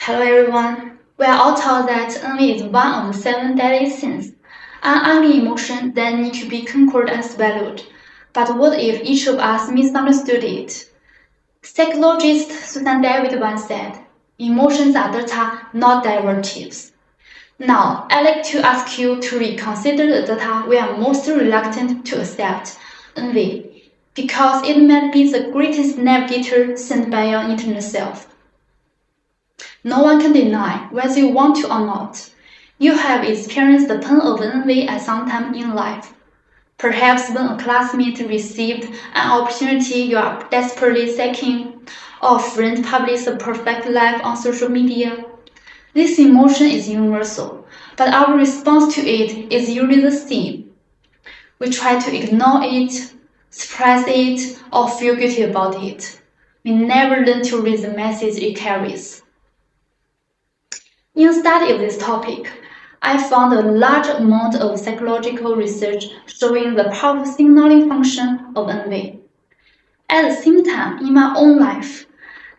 Hello everyone. We are all taught that envy is one of the 7 deadly sins, an ugly emotion that needs to be conquered and swallowed. But what if each of us misunderstood it? Psychologist Susan David once said, "Emotions are data, not derivatives." Now, I'd like to ask you to reconsider the data we are most reluctant to accept, envy, because it might be the greatest navigator sent by your internal self. No one can deny, whether you want to or not, you have experienced the pain of envy at some time in life. Perhaps when a classmate received an opportunity you are desperately seeking, or a friend published a perfect life on social media. This emotion is universal, but our response to it is usually the same. We try to ignore it, suppress it, or feel guilty about it. We never learn to read the message it carries. In study of this topic, I found a large amount of psychological research showing the powerful signaling function of envy. At the same time, in my own life,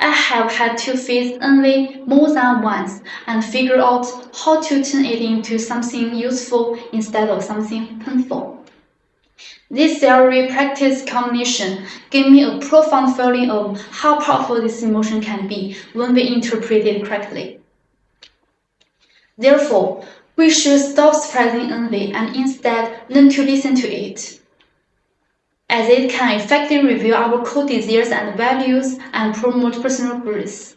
I have had to face envy more than once and figure out how to turn it into something useful instead of something painful. This theory-practice combination gave me a profound feeling of how powerful this emotion can be when we interpret it correctly. Therefore, we should stop suppressing envy and instead learn to listen to it, as it can effectively reveal our core desires and values and promote personal growth.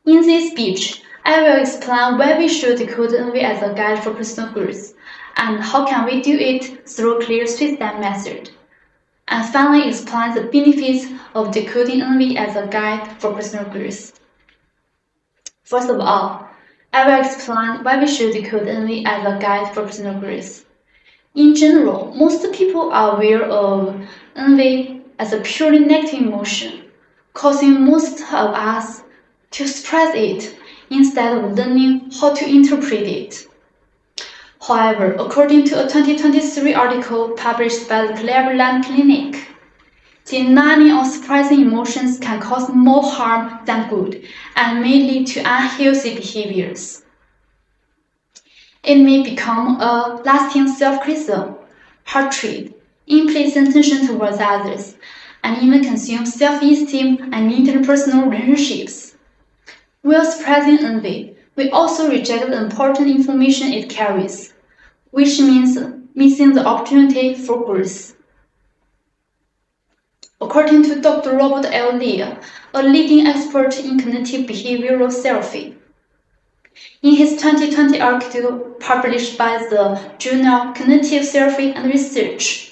In this speech, I will explain why we should decode envy as a guide for personal growth, and how can we do it through a clear three-step method, and finally explain the benefits of decoding envy as a guide for personal growth. First of all, I will explain why we should decode envy as a guide for personal growth. In general, most people are aware of envy as a purely negative emotion, causing most of us to suppress it instead of learning how to interpret it. However, according to a 2023 article published by the Cleveland Clinic, denying or suppressing emotions can cause more harm than good and may lead to unhealthy behaviors. It may become a lasting self-criticism, hatred, implicit tension towards others, and even consume self-esteem and interpersonal relationships. While suppressing envy, we also reject the important information it carries, which means missing the opportunity for growth. According to Dr. Robert L. Lee, a leading expert in cognitive behavioral therapy, in his 2020 article published by the journal Cognitive Therapy and Research,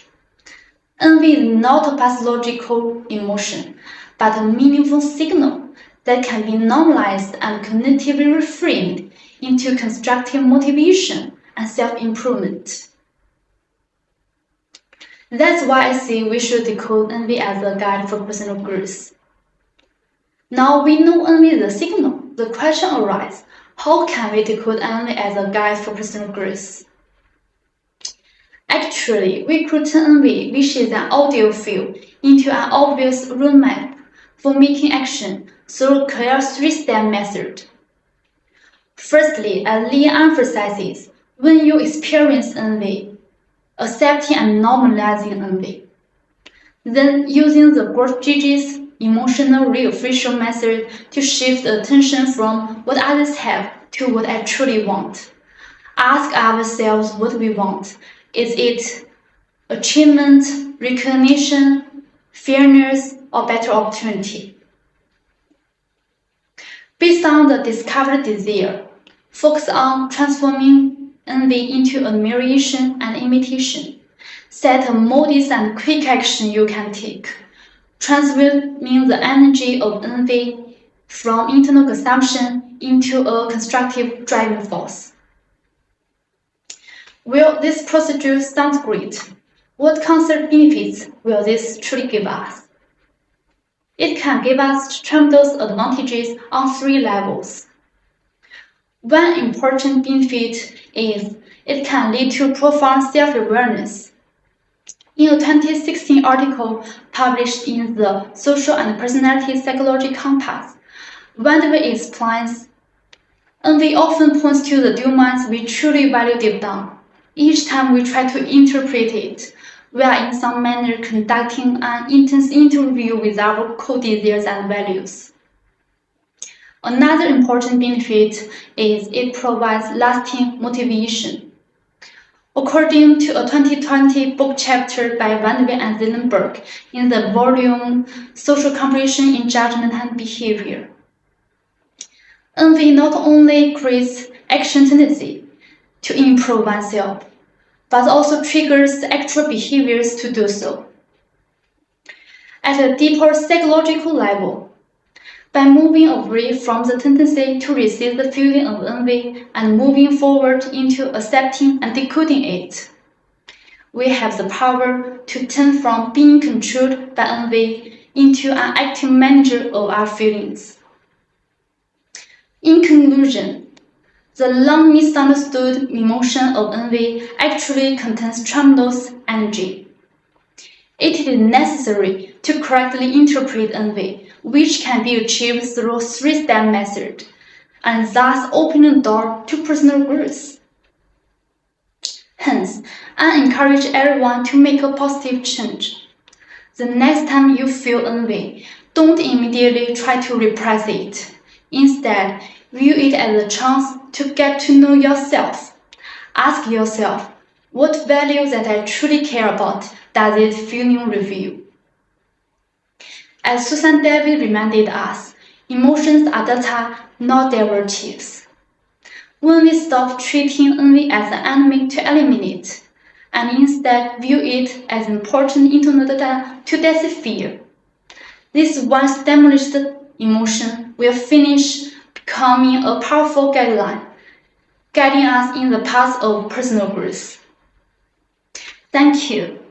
envy is not a pathological emotion, but a meaningful signal that can be normalized and cognitively reframed into constructive motivation and self-improvement. That's why I say we should decode envy as a guide for personal growth. Now we know envy is a signal. The question arises, how can we decode envy as a guide for personal growth? Actually, we could turn envy, which is an audio field, into an obvious roadmap for making action through a clear three-step method. Firstly, as Lee emphasizes, when you experience envy, accepting and normalizing envy. Then using the growth judge's emotional reappraisal method to shift the attention from what others have to what I truly want. Ask ourselves what we want. Is it achievement, recognition, fairness, or better opportunity? Based on the discovered desire, focus on transforming envy into admiration and imitation. Set a modest and quick action you can take, transforming the energy of envy from internal consumption into a constructive driving force. Well, this procedure sounds great. What concrete benefits will this truly give us? It can give us tremendous advantages on 3 levels. One important benefit is it can lead to profound self-awareness. In a 2016 article published in the Social and Personality Psychology Compass, Whenever it explains, envy often points to the demands we truly value deep down. Each time we try to interpret it, we are in some manner conducting an intense interview with our core desires and values. Another important benefit is it provides lasting motivation. According to a 2020 book chapter by Van Wy and Zillenberg in the volume Social Comprehension in Judgment and Behavior, envy not only creates action tendency to improve oneself, but also triggers actual behaviors to do so. At a deeper psychological level, by moving away from the tendency to resist the feeling of envy and moving forward into accepting and decoding it, we have the power to turn from being controlled by envy into an active manager of our feelings. In conclusion, the long misunderstood emotion of envy actually contains tremendous energy. It is necessary to correctly interpret envy, which can be achieved through a three-step method, and thus open the door to personal growth. Hence, I encourage everyone to make a positive change. The next time you feel envy, don't immediately try to repress it. Instead, view it as a chance to get to know yourself. Ask yourself, what value that I truly care about does this feeling reveal? As Susan David reminded us, emotions are data, not derivatives. When we stop treating envy as an enemy to eliminate, and instead view it as important internal data to decipher, this once-stimulated emotion will finish becoming a powerful guideline, guiding us in the path of personal growth. Thank you.